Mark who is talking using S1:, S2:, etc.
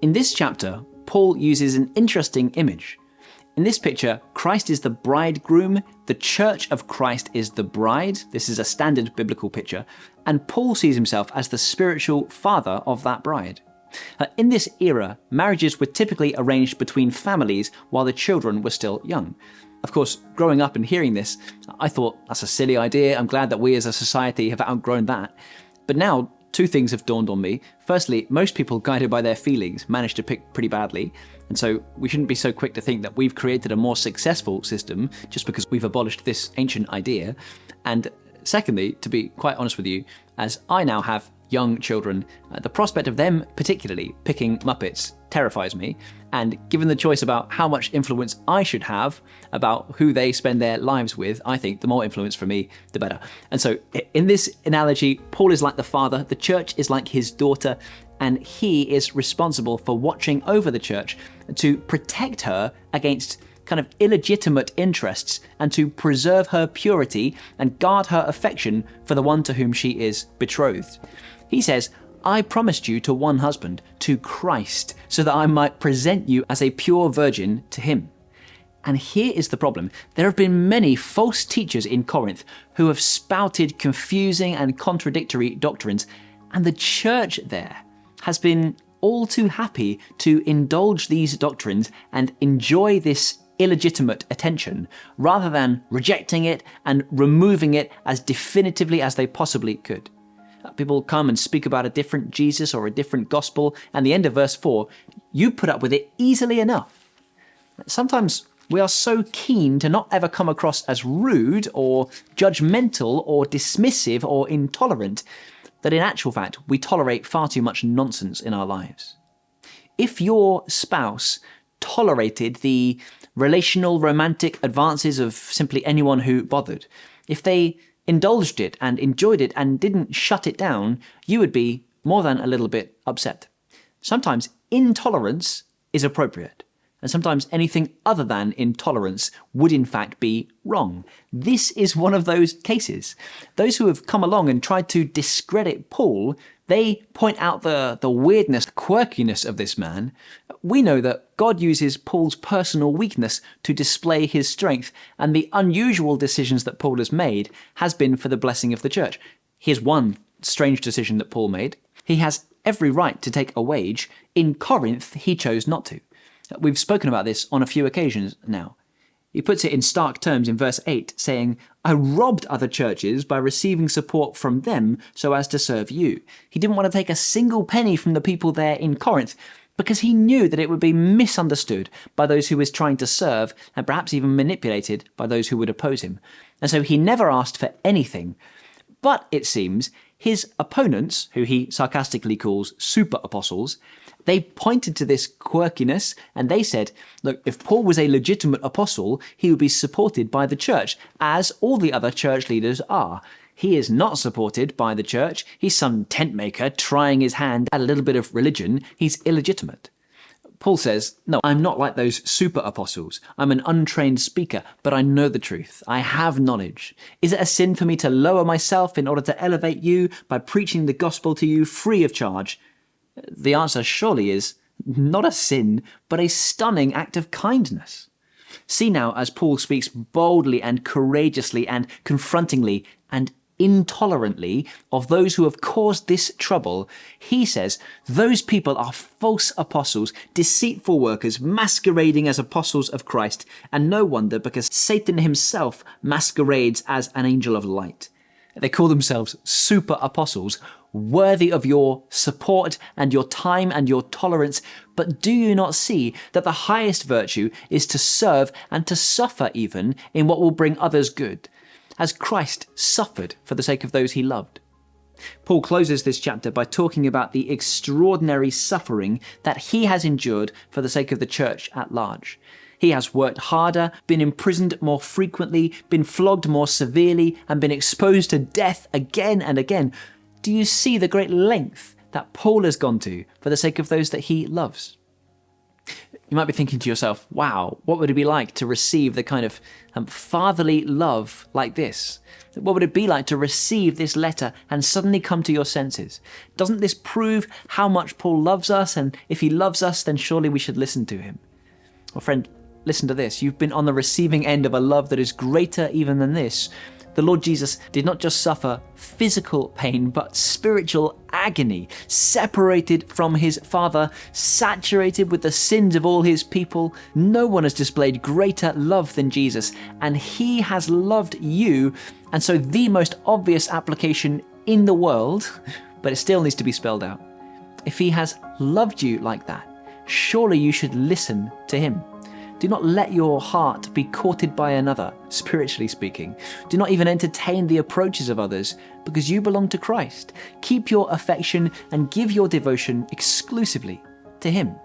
S1: In this chapter, Paul uses an interesting image. In this picture, Christ is the bridegroom, the church of Christ is the bride. This is a standard biblical picture. And Paul sees himself as the spiritual father of that bride. In this era, marriages were typically arranged between families while the children were still young. Of course, growing up and hearing this, I thought that's a silly idea. I'm glad that we as a society have outgrown that. But now, two things have dawned on me. Firstly, most people guided by their feelings manage to pick pretty badly. And so we shouldn't be so quick to think that we've created a more successful system just because we've abolished this ancient idea. And secondly, to be quite honest with you, as I now have young children, the prospect of them particularly picking Muppets terrifies me. And given the choice about how much influence I should have about who they spend their lives with, I think the more influence for me, the better. And so in this analogy, Paul is like the father, the church is like his daughter, and he is responsible for watching over the church to protect her against kind of illegitimate interests and to preserve her purity and guard her affection for the one to whom she is betrothed. He says, I promised you to one husband, to Christ, so that I might present you as a pure virgin to him. And here is the problem. There have been many false teachers in Corinth who have spouted confusing and contradictory doctrines, and the church there has been all too happy to indulge these doctrines and enjoy this illegitimate attention, rather than rejecting it and removing it as definitively as they possibly could. People come and speak about a different Jesus or a different gospel, and the end of verse 4, you put up with it easily enough. Sometimes we are so keen to not ever come across as rude or judgmental or dismissive or intolerant that in actual fact we tolerate far too much nonsense in our lives. If your spouse tolerated the relational romantic advances of simply anyone who bothered, if they indulged it and enjoyed it and didn't shut it down, you would be more than a little bit upset. Sometimes intolerance is appropriate, and sometimes anything other than intolerance would in fact be wrong. This is one of those cases. Those who have come along and tried to discredit Paul, they point out the weirdness, the quirkiness of this man. We know that God uses Paul's personal weakness to display his strength, and the unusual decisions that Paul has made has been for the blessing of the church. Here's one strange decision that Paul made. He has every right to take a wage. In Corinth, he chose not to. We've spoken about this on a few occasions now. He puts it in stark terms in verse 8, saying, I robbed other churches by receiving support from them so as to serve you. He didn't want to take a single penny from the people there in Corinth because he knew that it would be misunderstood by those who was trying to serve and perhaps even manipulated by those who would oppose him. And so he never asked for anything. But it seems his opponents, who he sarcastically calls super apostles, they pointed to this quirkiness and they said, look, if Paul was a legitimate apostle, he would be supported by the church, as all the other church leaders are. He is not supported by the church. He's some tent maker trying his hand at a little bit of religion. He's illegitimate. Paul says, no, I'm not like those super apostles. I'm an untrained speaker, but I know the truth. I have knowledge. Is it a sin for me to lower myself in order to elevate you by preaching the gospel to you free of charge? The answer surely is not a sin, but a stunning act of kindness. See now, as Paul speaks boldly and courageously and confrontingly and intolerantly of those who have caused this trouble, he says, those people are false apostles, deceitful workers, masquerading as apostles of Christ, and no wonder, because Satan himself masquerades as an angel of light. They call themselves super apostles, worthy of your support and your time and your tolerance. But do you not see that the highest virtue is to serve and to suffer even in what will bring others good, as Christ suffered for the sake of those he loved? Paul closes this chapter by talking about the extraordinary suffering that he has endured for the sake of the church at large. He has worked harder, been imprisoned more frequently, been flogged more severely, and been exposed to death again and again. Do you see the great length that Paul has gone to for the sake of those that he loves? You might be thinking to yourself, wow, what would it be like to receive the kind of fatherly love like this? What would it be like to receive this letter and suddenly come to your senses? Doesn't this prove how much Paul loves us? And if he loves us, then surely we should listen to him. Well, friend, listen to this. You've been on the receiving end of a love that is greater even than this. The Lord Jesus did not just suffer physical pain, but spiritual agony, separated from his Father, saturated with the sins of all his people. No one has displayed greater love than Jesus, and he has loved you. And so the most obvious application in the world, but it still needs to be spelled out. If he has loved you like that, surely you should listen to him. Do not let your heart be courted by another, spiritually speaking. Do not even entertain the approaches of others, because you belong to Christ. Keep your affection and give your devotion exclusively to him.